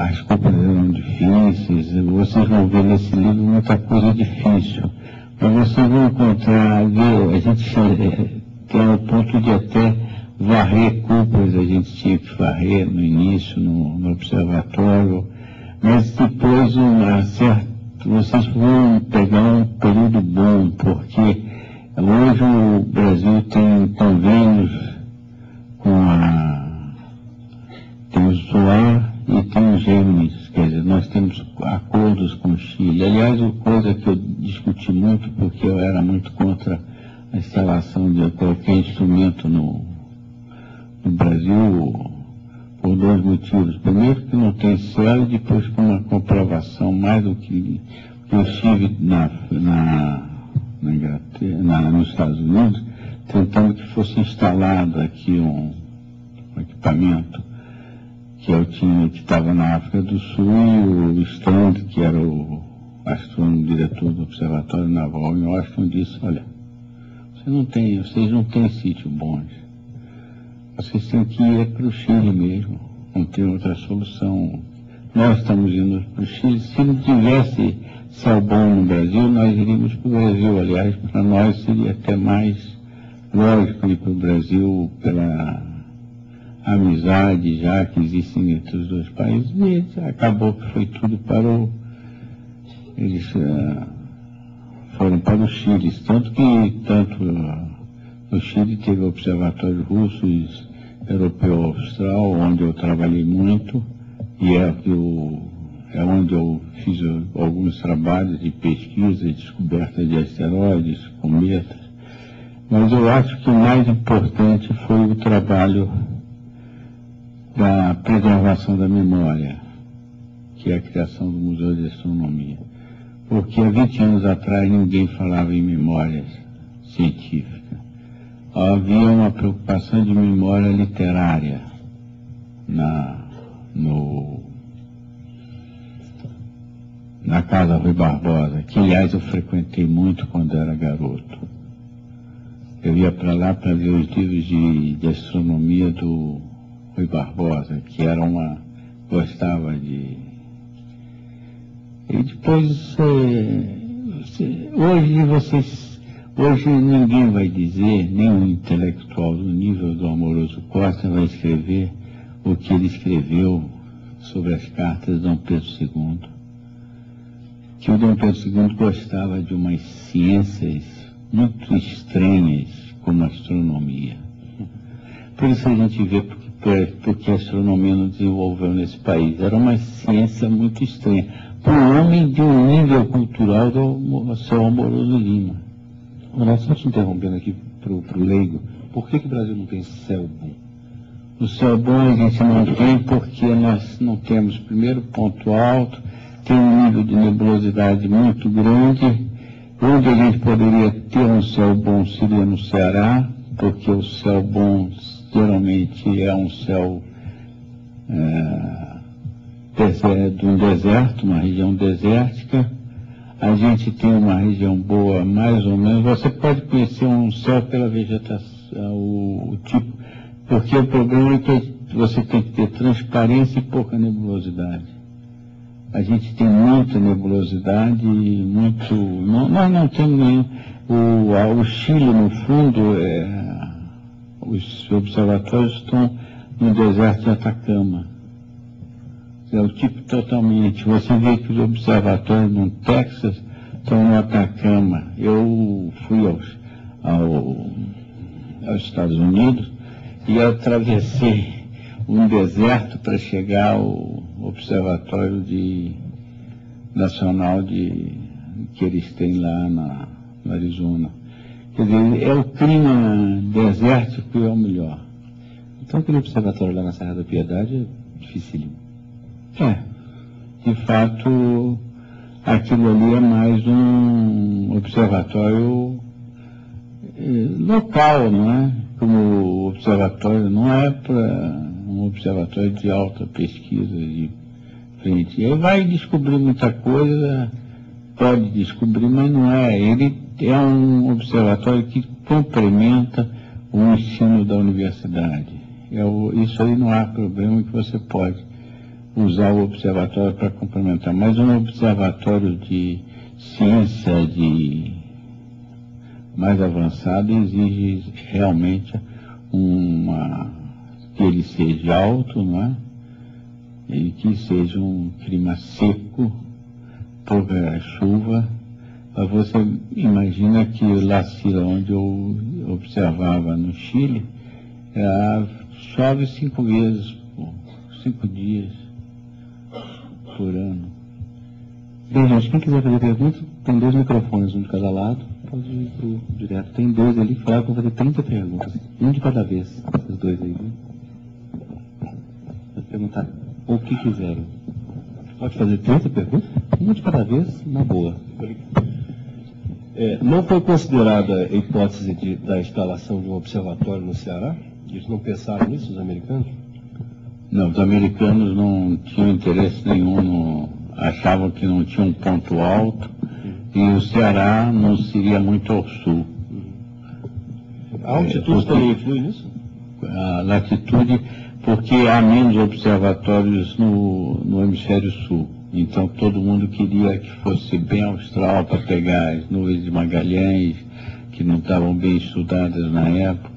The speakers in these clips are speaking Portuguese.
as culpas eram difíceis. Vocês vão ver nesse livro muita coisa difícil. Mas vocês vão encontrar, a gente tem o ponto de até varrer culpas, a gente tinha que varrer no início, no observatório, mas depois vocês vão pegar um período bom, porque hoje o Brasil tem convênios tem o SOAR e tem os GEMIS, quer dizer, nós temos acordos com o Chile. Aliás, uma coisa que eu discuti muito, porque eu era muito contra a instalação de qualquer instrumento no Brasil, por dois motivos. Primeiro, que não tem selo, e depois com uma comprovação mais do que eu estive na Inglaterra, nos Estados Unidos, tentando que fosse instalado aqui um equipamento que eu tinha, que estava na África do Sul, e o Strand, que era o astrônomo diretor do Observatório Naval em Washington, disse: olha, vocês não têm sítio bom, vocês têm que ir para o Chile mesmo, não tem outra solução. Nós estamos indo para o Chile. Se não tivesse céu bom no Brasil, nós iríamos para o Brasil. Aliás, para nós seria até mais lógico ir para o Brasil pela amizade já que existe entre os dois países. E acabou que foi tudo eles foram para o Chile. Tanto no Chile teve observatórios russos, europeu, austral, onde eu trabalhei muito, e é onde eu fiz alguns trabalhos de pesquisa e descoberta de asteroides, cometas. Mas eu acho que o mais importante foi o trabalho da preservação da memória, que é a criação do Museu de Astronomia. Porque há 20 anos atrás ninguém falava em memória científica. Havia uma preocupação de memória literária na Casa Rui Barbosa, que aliás eu frequentei muito quando era garoto. Eu ia para lá para ver os livros de astronomia do Rui Barbosa, que era gostava de... E depois, hoje ninguém vai dizer, nenhum intelectual do nível do Amoroso Costa vai escrever o que ele escreveu sobre as cartas de Dom Pedro II. Que o Dom Pedro II gostava de umas ciências muito estranhas, como a astronomia. Por isso a gente vê porque a astronomia não desenvolveu nesse país. Era uma ciência muito estranha, para um homem de um nível cultural do seu Amoroso Lima. Mas só te interrompendo aqui para o leigo, por que o Brasil não tem céu bom? O céu bom a gente não tem porque nós não temos, primeiro, ponto alto, tem um nível de nebulosidade muito grande. Onde a gente poderia ter um céu bom seria no Ceará, porque o céu bom geralmente é um céu de um deserto, uma região desértica. A gente tem uma região boa, mais ou menos. Você pode conhecer um céu pela vegetação, o tipo, porque o problema é que você tem que ter transparência e pouca nebulosidade. A gente tem muita nebulosidade, nós não temos nenhum. O Chile, no fundo, os observatórios estão no deserto de Atacama. É o tipo totalmente. Você vê que os observatórios no Texas estão no Atacama. Eu fui aos Estados Unidos e atravessei um deserto para chegar ao observatório nacional que eles têm lá no Arizona. Quer dizer, é o clima desértico e é o melhor. Então aquele observatório lá na Serra da Piedade é dificílimo. De fato, aquilo ali é mais um observatório local, não é? Como o observatório não é para um observatório de alta pesquisa de frente. Ele vai descobrir muita coisa, pode descobrir, mas não é. Ele é um observatório que complementa o ensino da universidade. Isso aí não há problema, que você pode usar o observatório para complementar. Mas um observatório de ciência mais avançada exige realmente que ele seja alto, não é? E que seja um clima seco, pouca chuva. Você imagina que La Silla, onde eu observava no Chile, chove 5 vezes, 5 dias por ano. Bem, gente, quem quiser fazer perguntas, tem 2 microfones, um de cada lado, pode ir pro direto. Tem 2 ali, falaram que vão fazer 30 perguntas, um de cada vez, esses 2 aí, né? Pode perguntar o que quiserem. Pode fazer 30 perguntas, uma de cada vez, na boa. Não foi considerada a hipótese da instalação de um observatório no Ceará? Eles não pensaram nisso, os americanos? Não, os americanos não tinham interesse nenhum, achavam que não tinha um ponto alto, e o Ceará não seria muito ao sul. A altitude também influi nisso? A latitude, porque há menos observatórios no hemisfério sul. Então todo mundo queria que fosse bem austral para pegar as nuvens de Magalhães, que não estavam bem estudadas na época.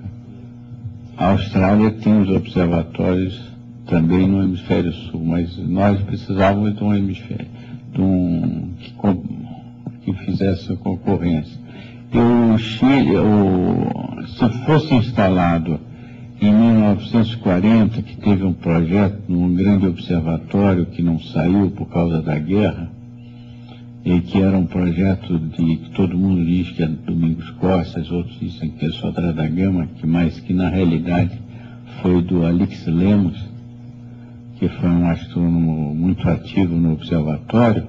A Austrália tem os observatórios também no hemisfério sul, mas nós precisávamos de um hemisfério, que fizesse a concorrência. E o Chile, se fosse instalado em 1940, que teve um projeto num grande observatório que não saiu por causa da guerra, e que era um projeto que todo mundo diz que é Domingos Costa, outros dizem que é Sodré da Gama, mas que na realidade foi do Alix Lemos, que foi um astrônomo muito ativo no observatório.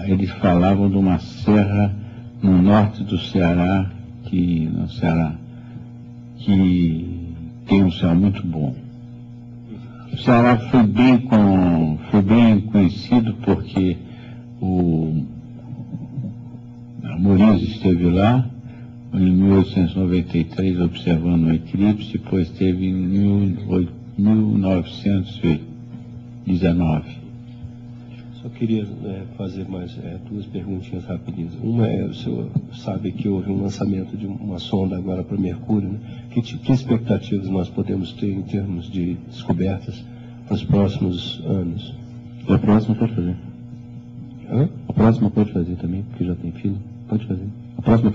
Eles falavam de uma serra no norte do Ceará, que tem um céu muito bom. O Ceará foi bem conhecido porque o Moriz esteve lá em 1893 observando o eclipse, depois esteve em 1919. Só queria fazer mais 2 perguntinhas rapidinhas. Uma o senhor sabe que houve um lançamento de uma sonda agora para Mercúrio, né? Que expectativas nós podemos ter em termos de descobertas para os próximos anos? A próxima pode fazer. Hã? A próxima pode fazer também, porque já tem fila. Pode fazer. A próxima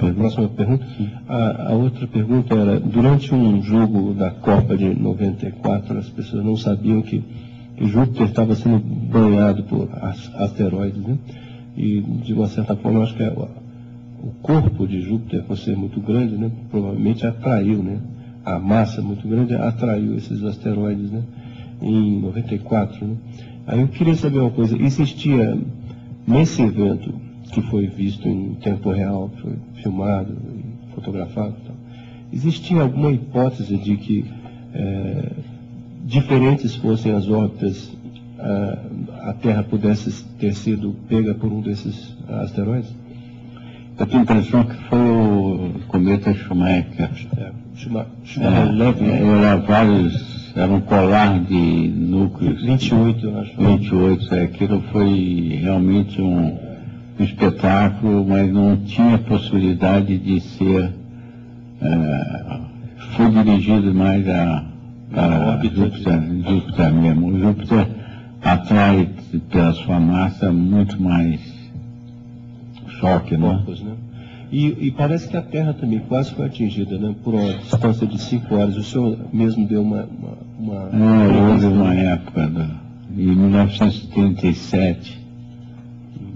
pergunta? A outra pergunta era, durante um jogo da Copa de 94, as pessoas não sabiam que Júpiter estava sendo banhado por asteroides, né? E, de uma certa forma, eu acho que o corpo de Júpiter, por ser muito grande, né, provavelmente atraiu, né? A massa muito grande atraiu esses asteroides, né? Em 94, né? Aí eu queria saber uma coisa, existia nesse evento que foi visto em tempo real, foi filmado, fotografado e tal, existia alguma hipótese de que diferentes fossem as órbitas, a Terra pudesse ter sido pega por um desses asteroides? Eu tenho a impressão que foi o cometa Schumacher. Era um colar de núcleos. 28, eu acho. 28, aquilo foi realmente um espetáculo, mas não tinha possibilidade de ser. Foi dirigido mais a Júpiter mesmo. O Júpiter atrai pela sua massa muito mais choque, corpos, né? E parece que a Terra também quase foi atingida, né? Por uma distância de 5 horas. O senhor mesmo deu uma houve uma época, em 1937.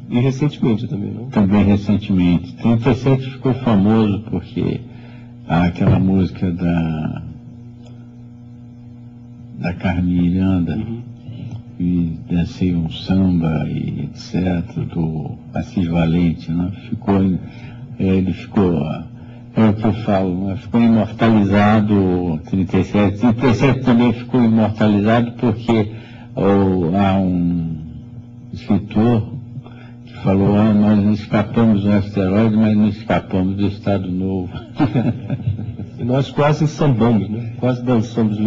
E recentemente também, não? Também recentemente. 37 ficou famoso porque aquela música da Carmen Miranda, e dancei um samba e etc., do Assis Valente, né? Ele ficou, é o que eu falo, né? Ficou imortalizado 37. 37 também ficou imortalizado porque há um escritor que falou, nós escapamos do asteroide, mas não escapamos do Estado Novo. E nós quase sambamos, né? Quase dançamos